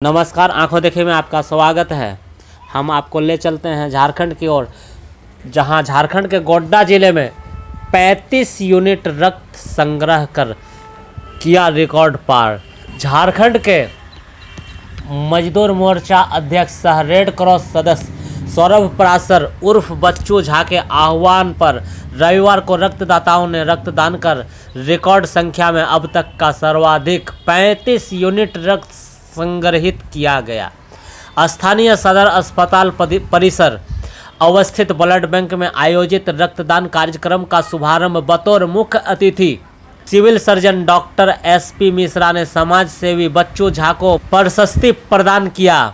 नमस्कार, आंखों देखे में आपका स्वागत है। हम आपको ले चलते हैं झारखंड की ओर, जहां झारखंड के गोड्डा जिले में 35 यूनिट रक्त संग्रह कर किया रिकॉर्ड पार। झारखंड के मजदूर मोर्चा अध्यक्ष सह रेड क्रॉस सदस्य सौरभ परासर उर्फ बच्चू झा के आह्वान पर रविवार को रक्तदाताओं ने रक्तदान कर रिकॉर्ड संख्या में अब तक का सर्वाधिक 35 यूनिट रक्त संग्रहित किया गया। स्थानीय सदर अस्पताल परिसर अवस्थित ब्लड बैंक में आयोजित रक्तदान कार्यक्रम का शुभारंभ बतौर मुख्य अतिथि civil surgeon doctor SP Mishra ने समाज सेवी बच्चू झा को प्रशस्ति प्रदान किया।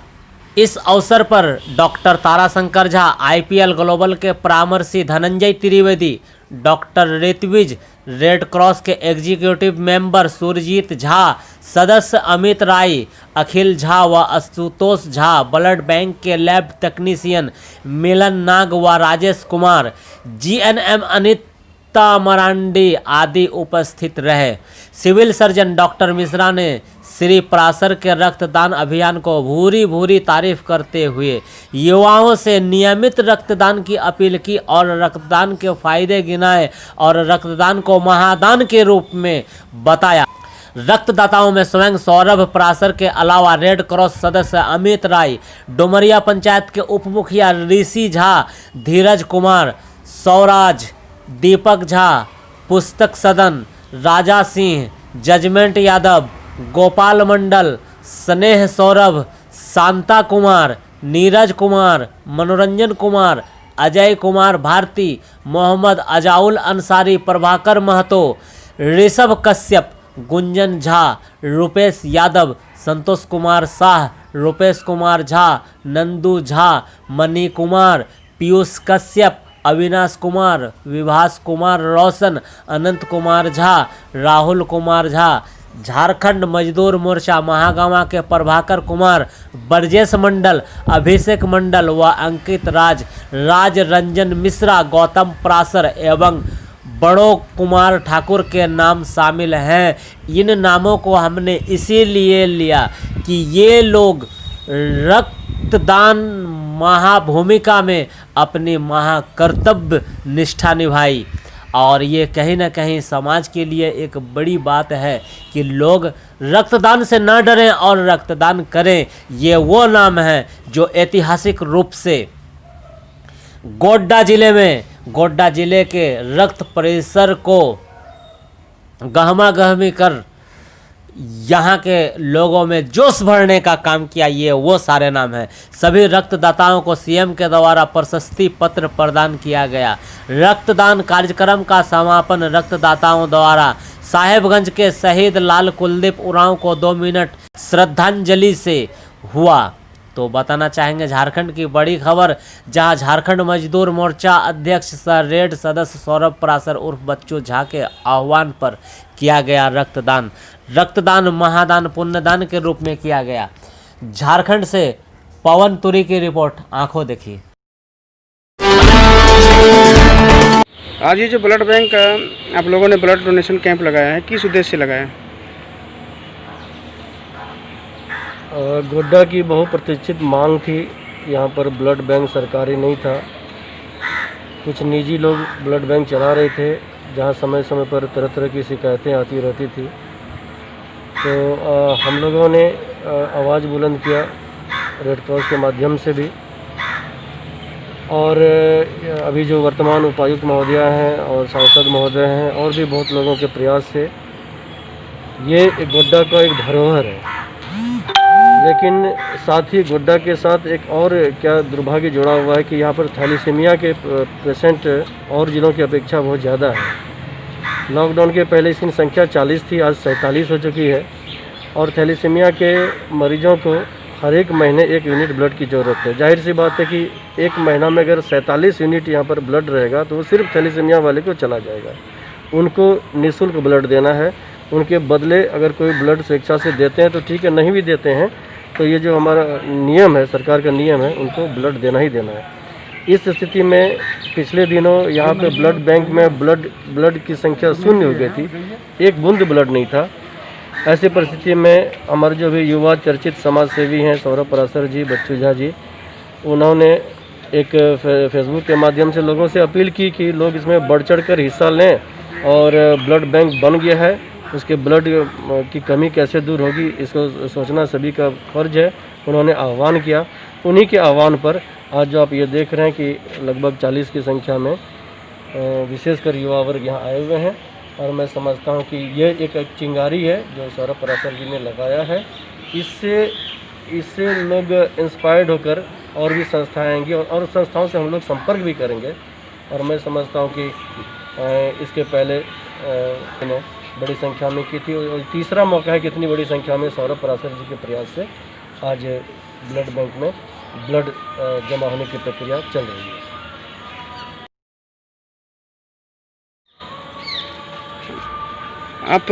इस अवसर पर doctor Tarashankar Jha, IPL global के परामर्शी Dhananjay Trivedi, doctor Ritwij, red cross के एग्जीक्यूटिव मेंबर सुरजीत झा, सदस्य अमित राय, अखिल झा व आशुतोष झा, ब्लड बैंक के लैब टेक्नीशियन मिलन नाग व राजेश कुमार, GNM अनिता मरांडी आदि उपस्थित रहे। सिविल सर्जन डॉक्टर मिश्रा ने श्री परासर के रक्तदान अभियान को भूरी भूरी तारीफ करते हुए युवाओं से नियमित रक्तदान की अपील की और रक्तदान के फायदे गिनाए और रक्तदान को महादान के रूप में बताया। रक्तदाताओं में स्वयं सौरभ परासर के अलावा रेड क्रॉस सदस्य अमित राय, डुमरिया पंचायत के उप मुखिया ऋषि झा, धीरज कुमार, सौराज, दीपक झा, पुस्तक सदन, राजा सिंह, जजमेंट यादव, गोपाल मंडल, स्नेह सौरभ, शांता कुमार, नीरज कुमार, मनोरंजन कुमार, अजय कुमार भारती, मोहम्मद अजाउल अंसारी, प्रभाकर महतो, ऋषभ कश्यप, गुंजन झा, रुपेश यादव, संतोष कुमार शाह, रुपेश कुमार झा, नंदू झा, मनी कुमार, पीयूष कश्यप, अविनाश कुमार, विभास कुमार रोशन, अनंत कुमार झा, राहुल कुमार झा, झारखंड मजदूर मोर्चा महागामा के प्रभाकर कुमार, ब्रजेश मंडल, अभिषेक मंडल व अंकित राज, राज रंजन मिश्रा, गौतम परासर एवं बड़ो कुमार ठाकुर के नाम शामिल हैं। इन नामों को हमने इसीलिए लिया कि ये लोग रक्तदान महाभूमिका में अपनी महाकर्तव्य निष्ठा निभाई और ये कहीं ना कहीं समाज के लिए एक बड़ी बात है कि लोग रक्तदान से न डरें और रक्तदान करें। ये वो नाम है जो ऐतिहासिक रूप से गोड्डा जिले के रक्त परिसर को गहमा गहमी कर यहाँ के लोगों में जोश भरने का काम किया। ये वो सारे नाम हैं। सभी रक्तदाताओं को CM के द्वारा प्रशस्ति पत्र प्रदान किया गया। रक्तदान कार्यक्रम का समापन रक्तदाताओं द्वारा साहेबगंज के शहीद लाल कुलदीप उरांव को 2 मिनट श्रद्धांजलि से हुआ। तो बताना चाहेंगे झारखंड की बड़ी खबर, जहां झारखंड मजदूर मोर्चा अध्यक्ष सह रेड सदस्य सौरभ परासर उर्फ बच्चू झा के आह्वान पर किया गया रक्तदान महादान पुण्यदान के रूप में किया गया। झारखंड से पवन तुरी की रिपोर्ट, आंखों देखी। आज ये जो ब्लड बैंक आप लोगों ने ब्लड डोनेशन कैंप लगाया है, किस उद्देश्य से लगाया है? गोड्डा की बहुप्रतीक्षित मांग थी। यहाँ पर ब्लड बैंक सरकारी नहीं था। कुछ निजी लोग ब्लड बैंक चला रहे थे, जहाँ समय समय पर तरह तरह की शिकायतें आती रहती थी। तो हम लोगों ने आवाज़ बुलंद किया रेड क्रॉस के माध्यम से भी, और अभी जो वर्तमान उपायुक्त महोदय हैं और सांसद महोदय हैं और भी बहुत लोगों के प्रयास से ये गोड्डा का एक धरोहर है। लेकिन साथ ही गोड्डा के साथ एक और क्या दुर्भाग्य जुड़ा हुआ है कि यहाँ पर थैलीसीमिया के पेशेंट और जिलों की अपेक्षा बहुत ज़्यादा है। लॉकडाउन के पहले इसकी संख्या 40 थी, आज 47 हो चुकी है। और थैलीसीमिया के मरीजों को हर एक महीने 1 यूनिट ब्लड की ज़रूरत है। जाहिर सी बात है कि एक महीना में अगर 47 यूनिट यहाँ पर ब्लड रहेगा तो वो सिर्फ थैलीसीमिया वाले को चला जाएगा। उनको निःशुल्क ब्लड देना है। उनके बदले अगर कोई ब्लड स्वेच्छा से देते हैं तो ठीक है, नहीं भी देते हैं तो ये जो हमारा नियम है, सरकार का नियम है, उनको ब्लड देना ही देना है। इस स्थिति में पिछले दिनों यहाँ पे ब्लड बैंक में ब्लड की संख्या शून्य हो गई थी। एक बूंद ब्लड नहीं था। ऐसी परिस्थिति में हमारे जो भी युवा चर्चित समाज सेवी हैं सौरभ पराशर जी, बच्चू झा जी, उन्होंने एक फेसबुक के माध्यम से लोगों से अपील की कि लोग इसमें बढ़ चढ़ कर हिस्सा लें और ब्लड बैंक बन गया है, उसके ब्लड की कमी कैसे दूर होगी इसको सोचना सभी का फर्ज है। उन्होंने आह्वान किया। उन्हीं के आह्वान पर आज जो आप ये देख रहे हैं कि लगभग 40 की संख्या में विशेषकर युवा वर्ग यहाँ आए हुए हैं और मैं समझता हूँ कि ये एक चिंगारी है जो सौरभ पराशर जी ने लगाया है। इससे लोग इंस्पायर्ड होकर और भी संस्थाएं आएंगी और संस्थाओं से हम लोग संपर्क भी करेंगे और मैं समझता हूँ कि इसके पहले मैंने बड़ी संख्या में की थी और तीसरा मौका है कि इतनी बड़ी संख्या में सौरभ पराशर जी के प्रयास से आज ब्लड बैंक में ब्लड जमा होने की प्रक्रिया चल रही है। आप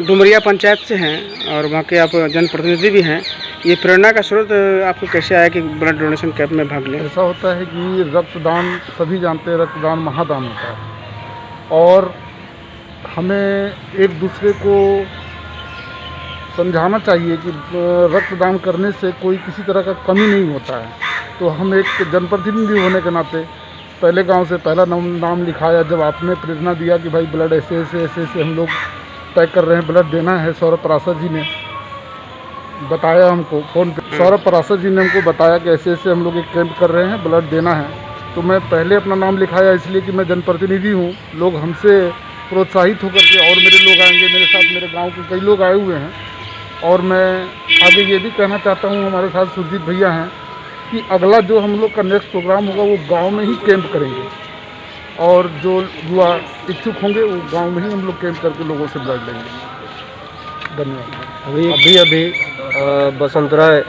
डुमरिया पंचायत से हैं और वहाँ के आप जनप्रतिनिधि भी हैं। ये प्रेरणा का स्रोत आपको कैसे आया कि ब्लड डोनेशन कैंप में भाग लें? ऐसा होता है कि रक्तदान सभी जानते हैं, रक्तदान महादान होता है और हमें एक दूसरे को समझाना चाहिए कि रक्तदान करने से कोई किसी तरह का कमी नहीं होता है। तो हम एक जनप्रतिनिधि होने के नाते पहले गांव से पहला नाम लिखाया। जब आपने प्रेरणा दिया कि भाई ब्लड ऐसे हम लोग तय कर रहे हैं, ब्लड देना है, सौरभ पराशर जी ने बताया हमको फ़ोन पे। सौरभ पराशर जी ने हमको बताया कि ऐसे हम लोग एक कैंप कर रहे हैं, ब्लड देना है। तो मैं पहले अपना नाम लिखाया इसलिए कि मैं जनप्रतिनिधि हूँ, लोग हमसे प्रोत्साहित होकर के और मेरे लोग आएंगे, मेरे साथ मेरे गाँव के कई लोग आए हुए हैं। और मैं आगे ये भी कहना चाहता हूँ, हमारे साथ सुरजीत भैया हैं, कि अगला जो हम लोग का नेक्स्ट प्रोग्राम होगा वो गांव में ही कैंप करेंगे और जो युवा इच्छुक होंगे वो गांव में ही हम लोग कैंप करके लोगों से ब्लड लेंगे। धन्यवाद। अभी बसंतराय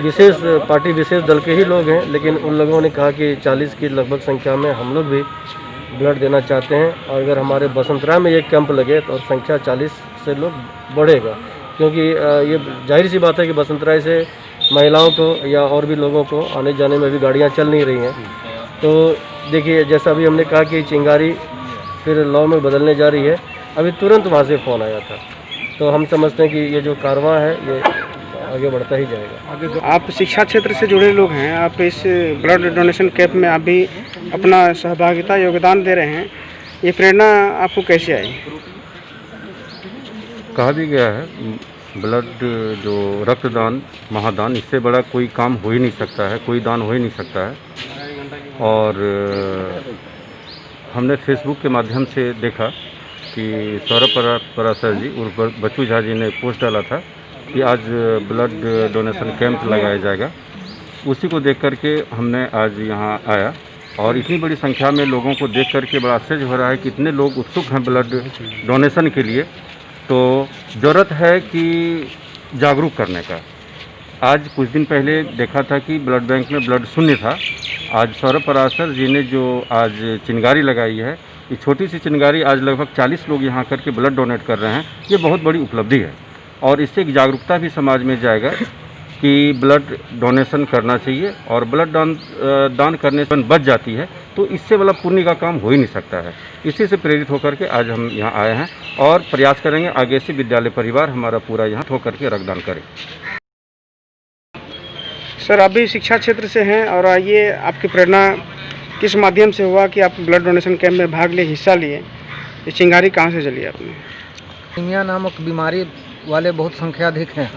विशेष पार्टी विशेष दल के ही लोग हैं, लेकिन उन लोगों ने कहा कि 40 की लगभग संख्या में हम लोग भी ब्लड देना चाहते हैं और अगर हमारे बसंतराय में ये कैंप लगे तो संख्या 40 से लोग बढ़ेगा, क्योंकि ये जाहिर सी बात है कि बसंतराय से महिलाओं को या और भी लोगों को आने जाने में भी गाड़ियां चल नहीं रही हैं। तो देखिए, जैसा अभी हमने कहा कि चिंगारी फिर लौ में बदलने जा रही है, अभी तुरंत वहाँ से फ़ोन आया था। तो हम समझते हैं कि ये जो कारवां है ये आगे बढ़ता ही जाएगा। आप शिक्षा क्षेत्र से जुड़े लोग हैं, आप इस ब्लड डोनेशन कैंप में आप भी अपना सहभागिता योगदान दे रहे हैं, ये प्रेरणा आपको कैसे आई? कहा भी गया है ब्लड जो रक्तदान महादान, इससे बड़ा कोई काम हो ही नहीं सकता है, कोई दान हो ही नहीं सकता है। और हमने फेसबुक के माध्यम से देखा कि सौरभ पराशर जी और बच्चू झा जी ने पोस्ट डाला था कि आज ब्लड डोनेशन कैंप लगाया जाएगा। उसी को देख करके हमने आज यहाँ आया और इतनी बड़ी संख्या में लोगों को देख करके बड़ा आश्चर्य हो रहा है कि इतने लोग उत्सुक हैं ब्लड डोनेशन के लिए। तो ज़रूरत है कि जागरूक करने का। आज कुछ दिन पहले देखा था कि ब्लड बैंक में ब्लड शून्य था। आज सौरभ पराशर जी ने जो आज चिंगारी लगाई है, ये छोटी सी चिंगारी, आज लगभग 40 लोग यहाँ करके ब्लड डोनेट कर रहे हैं, ये बहुत बड़ी उपलब्धि है और इससे एक जागरूकता भी समाज में जाएगा कि ब्लड डोनेशन करना चाहिए और ब्लड दान करने से बच जाती है, तो इससे वाला पुण्य का काम हो ही नहीं सकता है। इसी से प्रेरित होकर के आज हम यहाँ आए हैं और प्रयास करेंगे आगे से विद्यालय परिवार हमारा पूरा यहाँ होकर के रक्तदान करे। सर, आप भी शिक्षा क्षेत्र से हैं और ये आपकी प्रेरणा किस माध्यम से हुआ कि आप ब्लड डोनेशन कैंप में भाग लिए, हिस्सा लिए? ये चिंगारी कहाँ से जली आपने? एनीमिया नामक बीमारी वाले बहुत संख्या अधिक हैं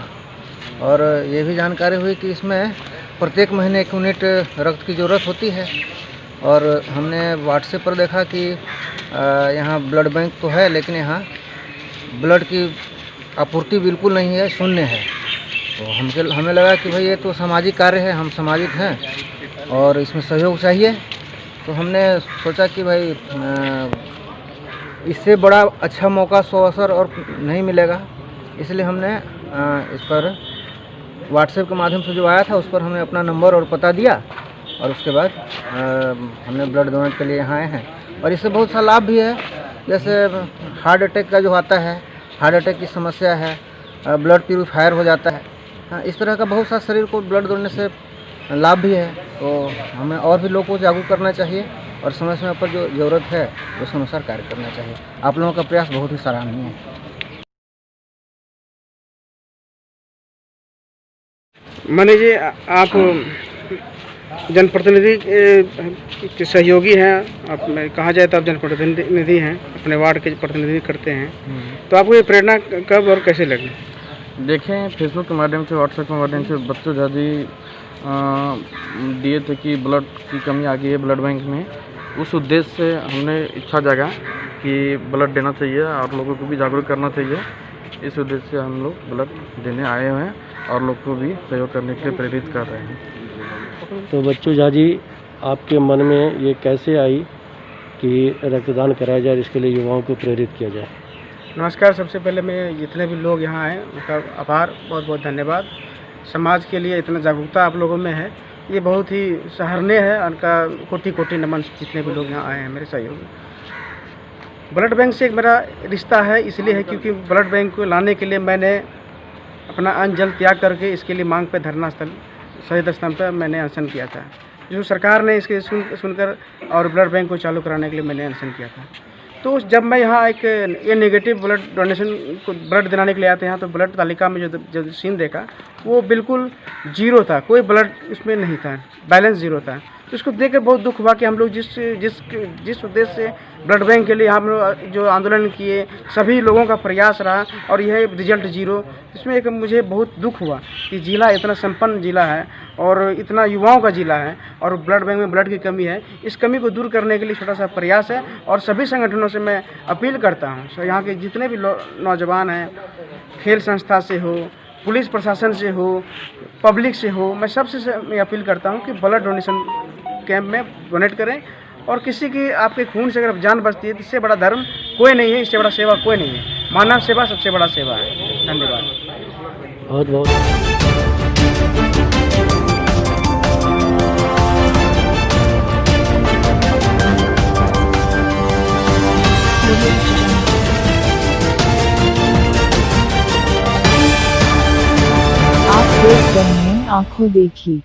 और ये भी जानकारी हुई कि इसमें प्रत्येक महीने 1 यूनिट रक्त की ज़रूरत होती है। और हमने व्हाट्सएप पर देखा कि यहाँ ब्लड बैंक तो है, लेकिन यहाँ ब्लड की आपूर्ति बिल्कुल नहीं है, शून्य है। तो हमें लगा कि भाई ये तो सामाजिक कार्य है, हम सामाजिक हैं और इसमें सहयोग चाहिए। तो हमने सोचा कि भाई इससे बड़ा अच्छा मौका अवसर और नहीं मिलेगा, इसलिए हमने इस पर व्हाट्सएप के माध्यम से जो आया था उस पर हमने अपना नंबर और पता दिया और उसके बाद हमने ब्लड डोनेट के लिए यहाँ आए हैं। और इससे बहुत सा लाभ भी है, जैसे हार्ट अटैक का जो आता है, हार्ट अटैक की समस्या है, ब्लड प्यूरीफायर हो जाता है, इस तरह का बहुत सा शरीर को ब्लड देने से लाभ भी है। तो हमें और भी लोगों को जागरूक करना चाहिए और समय समय पर जो ज़रूरत है उसके अनुसार कार्य करना चाहिए। आप लोगों का प्रयास बहुत ही सराहनीय है। माने जी आप जनप्रतिनिधि के सहयोगी हैं, आप कहा जाए तो आप जनप्रतिनिधि हैं, अपने वार्ड के प्रतिनिधि करते हैं, तो आपको ये प्रेरणा कब और कैसे लगी? देखें, फेसबुक के माध्यम से, व्हाट्सएप के माध्यम से बच्चों दादी दिए थे कि ब्लड की कमी आ गई है ब्लड बैंक में। उस उद्देश्य से हमने इच्छा जगा कि ब्लड देना चाहिए और लोगों को भी जागरूक करना चाहिए। इस उद्देश्य से हम लोग ब्लड देने आए हुए हैं और लोग को भी सहयोग करने के लिए प्रेरित कर रहे हैं। तो बच्चू झा जी, आपके मन में ये कैसे आई कि रक्तदान कराया जाए, इसके लिए युवाओं को प्रेरित किया जाए? नमस्कार। सबसे पहले मैं जितने भी लोग यहाँ आए उनका आभार, बहुत बहुत धन्यवाद। समाज के लिए इतना जागरूकता आप लोगों में है, ये बहुत ही सराहनीय है। उनका कोटि कोटि नमन, जितने भी लोग यहाँ आए हैं मेरे सहयोगी। ब्लड बैंक से एक मेरा रिश्ता है, इसलिए है क्योंकि ब्लड बैंक को लाने के लिए मैंने अपना अन्न जल त्याग करके इसके लिए मांग पे धरना स्थल शहीद स्तंभ पर मैंने अनशन किया था। जो सरकार ने इसके सुनकर और ब्लड बैंक को चालू कराने के लिए मैंने अनशन किया था। तो जब मैं यहाँ एक ए नेगेटिव ब्लड डोनेशन को ब्लड दिलाने के लिए आया था यहाँ, तो ब्लड तालिका में जो सीन देखा वो बिल्कुल जीरो था, कोई ब्लड इसमें नहीं था, बैलेंस जीरो था। तो इसको देखकर बहुत दुख हुआ कि हम लोग जिस उद्देश्य से ब्लड बैंक के लिए हम लोग जो आंदोलन किए, सभी लोगों का प्रयास रहा और यह रिजल्ट जीरो। इसमें एक मुझे बहुत दुख हुआ कि जिला इतना संपन्न जिला है और इतना युवाओं का जिला है और ब्लड बैंक में ब्लड की कमी है। इस कमी को दूर करने के लिए छोटा सा प्रयास है और सभी संगठनों से मैं अपील करता हूँ, यहाँ के जितने भी नौजवान हैं, खेल संस्था से हो, पुलिस प्रशासन से हो, पब्लिक से हो, मैं सबसे मैं अपील करता हूँ कि ब्लड डोनेशन कैंप में डोनेट करें। और किसी की आपके खून से अगर जान बचती है, इससे बड़ा धर्म कोई नहीं है, इससे बड़ा सेवा कोई नहीं है। मानव सेवा सबसे बड़ा सेवा है। धन्यवाद। बहुत बहुत आप देख रहे हैं आंखों देखी।